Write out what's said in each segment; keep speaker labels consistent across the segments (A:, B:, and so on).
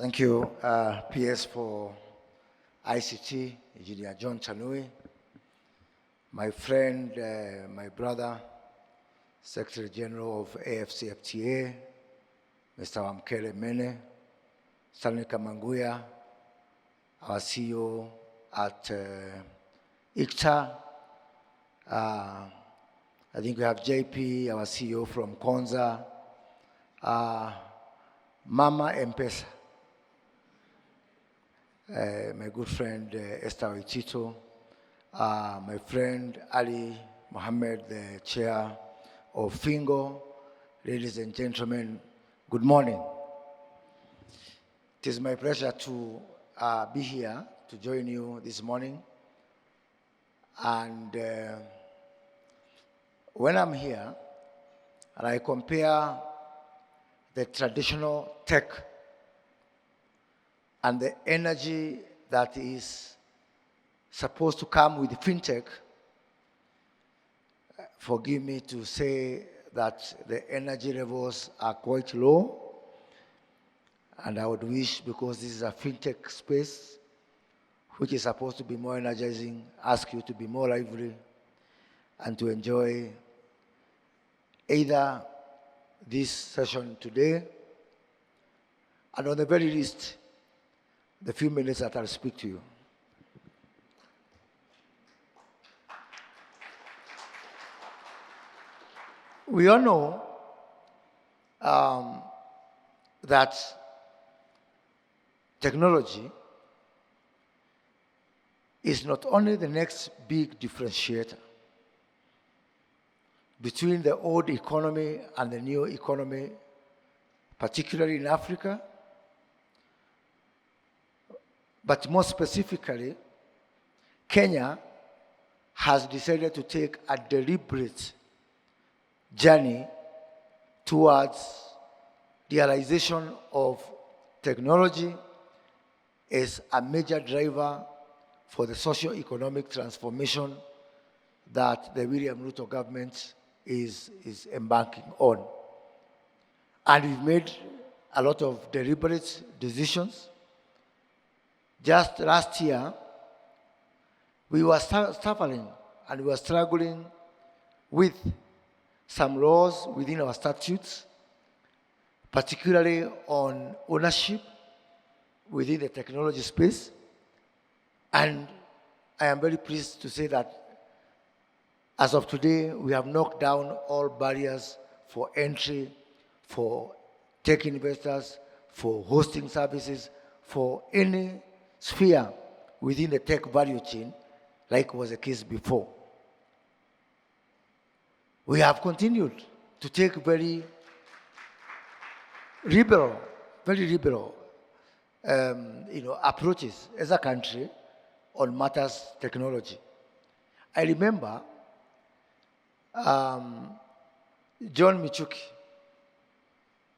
A: Thank you, PS for ICT, Engineer John Chanui, my friend, my brother, Secretary General of AFCFTA, Mr. Wamkele Mene, Stanley Kamanguya, our CEO at ICTA. I think we have JP, our CEO from Konza, Mama M-Pesa, my good friend Esther Oitito, my friend Ali Mohammed, the chair of Fingo. Ladies and gentlemen, good morning. It is my pleasure to be here to join you this morning. And when I'm here and I compare the traditional tech and the energy that is supposed to come with Fintech, forgive me to say that the energy levels are quite low. And I would wish, because this is a Fintech space, which is supposed to be more energizing, ask you to be more lively and to enjoy either this session today, and on the very least, the few minutes that I'll speak to you. We all know that technology is not only the next big differentiator between the old economy and the new economy, particularly in Africa, but more specifically, Kenya has decided to take a deliberate journey towards the realization of technology as a major driver for the socio-economic transformation that the William Ruto government is embarking on. And we've made a lot of deliberate decisions. Just last year, we were suffering and we were struggling with some laws within our statutes, particularly on ownership within the technology space. And I am very pleased to say that as of today, we have knocked down all barriers for entry, for tech investors, for hosting services, for any sphere within the tech value chain, like was the case before. We have continued to take very liberal approaches as a country on matters technology. I remember John Michuki,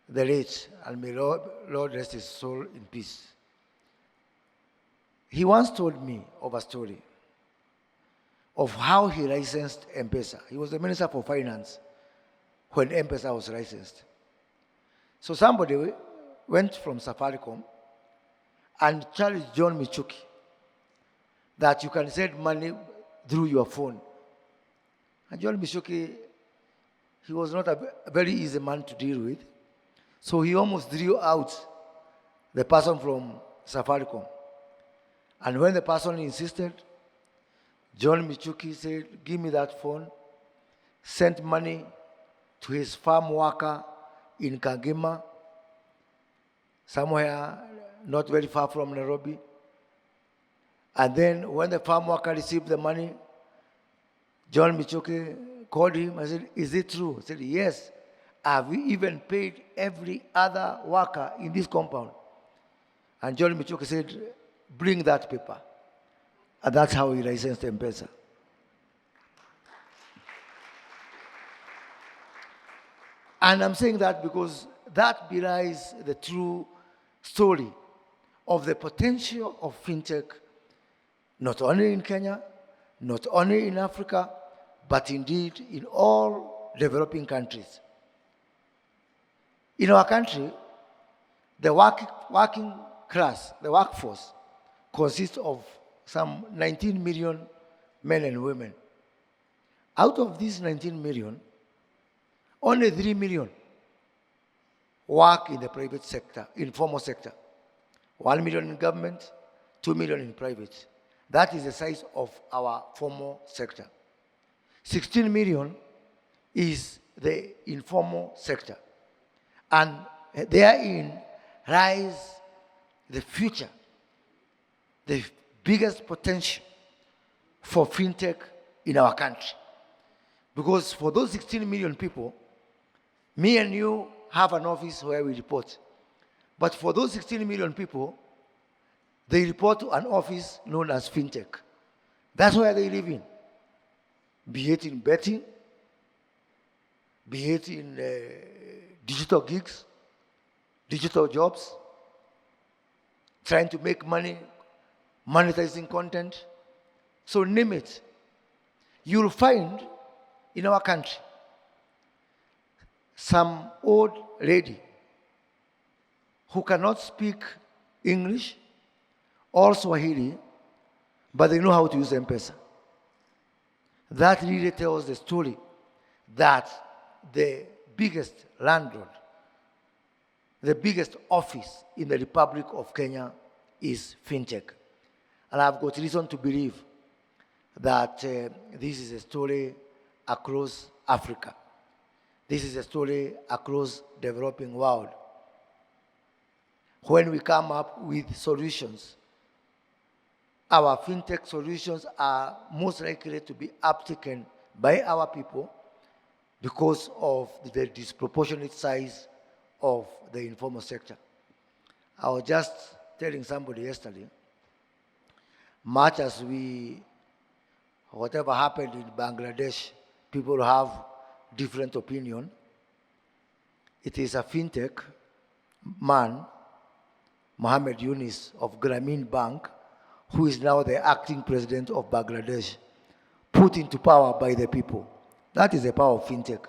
A: the late, and may Lord rest his soul in peace. He once told me of a story of how he licensed M-Pesa. He was the Minister for Finance when M-Pesa was licensed. So somebody went from Safaricom and challenged John Michuki that you can send money through your phone. And John Michuki, he was not a very easy man to deal with. So he almost drew out the person from Safaricom. And when the person insisted, John Michuki said, give me that phone, sent money to his farm worker in Kagema, somewhere not very far from Nairobi. And then when the farm worker received the money, John Michuki called him and said, is it true? He said, yes. Have we even paid every other worker in this compound? And John Michuki said, bring that paper. And that's how he licensed M-Pesa. And I'm saying that because that belies the true story of the potential of Fintech, not only in Kenya, not only in Africa, but indeed in all developing countries. In our country, the working class, the workforce, consists of some 19 million men and women. Out of these 19 million, only 3 million work in the private sector, informal sector. 1 million in government, 2 million in private. That is the size of our formal sector. 16 million is the informal sector. And therein lies the future, the biggest potential for fintech in our country. Because for those 16 million people, me and you have an office where we report. But for those 16 million people, they report to an office known as fintech. That's where they live in. Be it in betting, be it in digital gigs, digital jobs, trying to make money, monetizing content. So name it. You'll find in our country some old lady who cannot speak English or Swahili, but they know how to use M-Pesa. That really tells the story that the biggest landlord, the biggest office in the Republic of Kenya is fintech. And I've got reason to believe that this is a story across Africa. This is a story across the developing world. When we come up with solutions, our fintech solutions are most likely to be uptaken by our people because of the disproportionate size of the informal sector. I was just telling somebody yesterday, much as whatever happened in Bangladesh, people have different opinion. It is a fintech man, Mohammed Yunus of Grameen Bank, who is now the acting president of Bangladesh, put into power by the people. That is the power of fintech.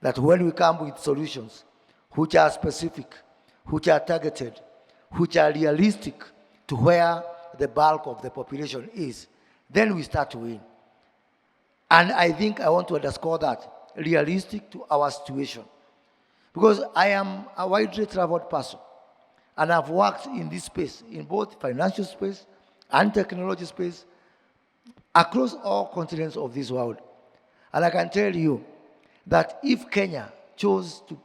A: That when we come with solutions which are specific, which are targeted, which are realistic to where the bulk of the population is, then we start to win. And I think I want to underscore that, realistic to our situation. Because I am a widely traveled person, and I've worked in this space, in both financial space and technology space, across all continents of this world. And I can tell you that if Kenya chose to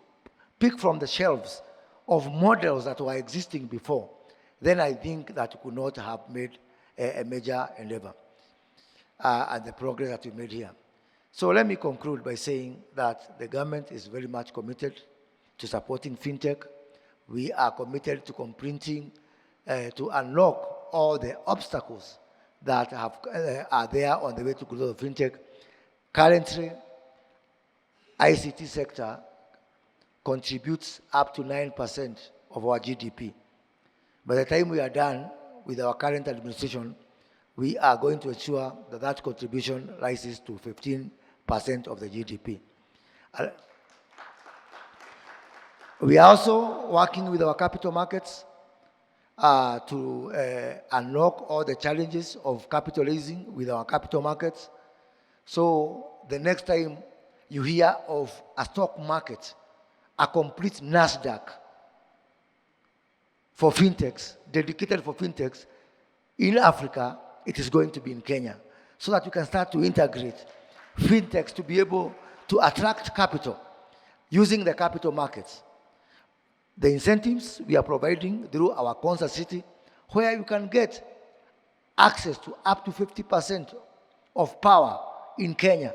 A: pick from the shelves of models that were existing before, then I think that we could not have made a major endeavor and the progress that we made here. So let me conclude by saying that the government is very much committed to supporting fintech. We are committed to completing, to unlock all the obstacles that are there on the way to growth of fintech. Currently, ICT sector contributes up to 9% of our GDP. By the time we are done with our current administration, we are going to ensure that that contribution rises to 15% of the GDP. We are also working with our capital markets to unlock all the challenges of capital raising with our capital markets. So the next time you hear of a stock market, a complete NASDAQ for fintechs, dedicated for fintechs in Africa, it is going to be in Kenya, so that you can start to integrate fintechs to be able to attract capital using the capital markets. The incentives we are providing through our Concert City, where you can get access to up to 50% of power in Kenya,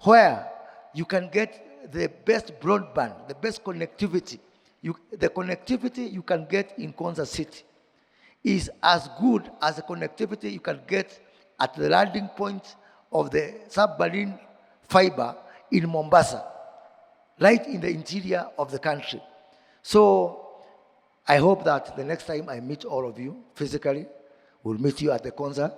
A: where you can get the best broadband, the best connectivity. The connectivity you can get in Concert City is as good as the connectivity you can get at the landing point of the submarine fiber in Mombasa, right in the interior of the country. So I hope that the next time I meet all of you physically, we'll meet you at the concert.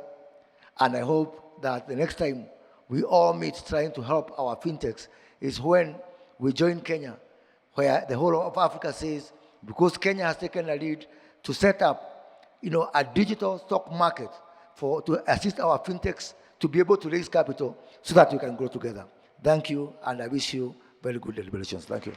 A: And I hope that the next time we all meet trying to help our fintechs is when we join Kenya, where the whole of Africa says because Kenya has taken a lead to set up, a digital stock market to assist our fintechs to be able to raise capital so that we can grow together. Thank you, and I wish you very good deliberations. Thank you.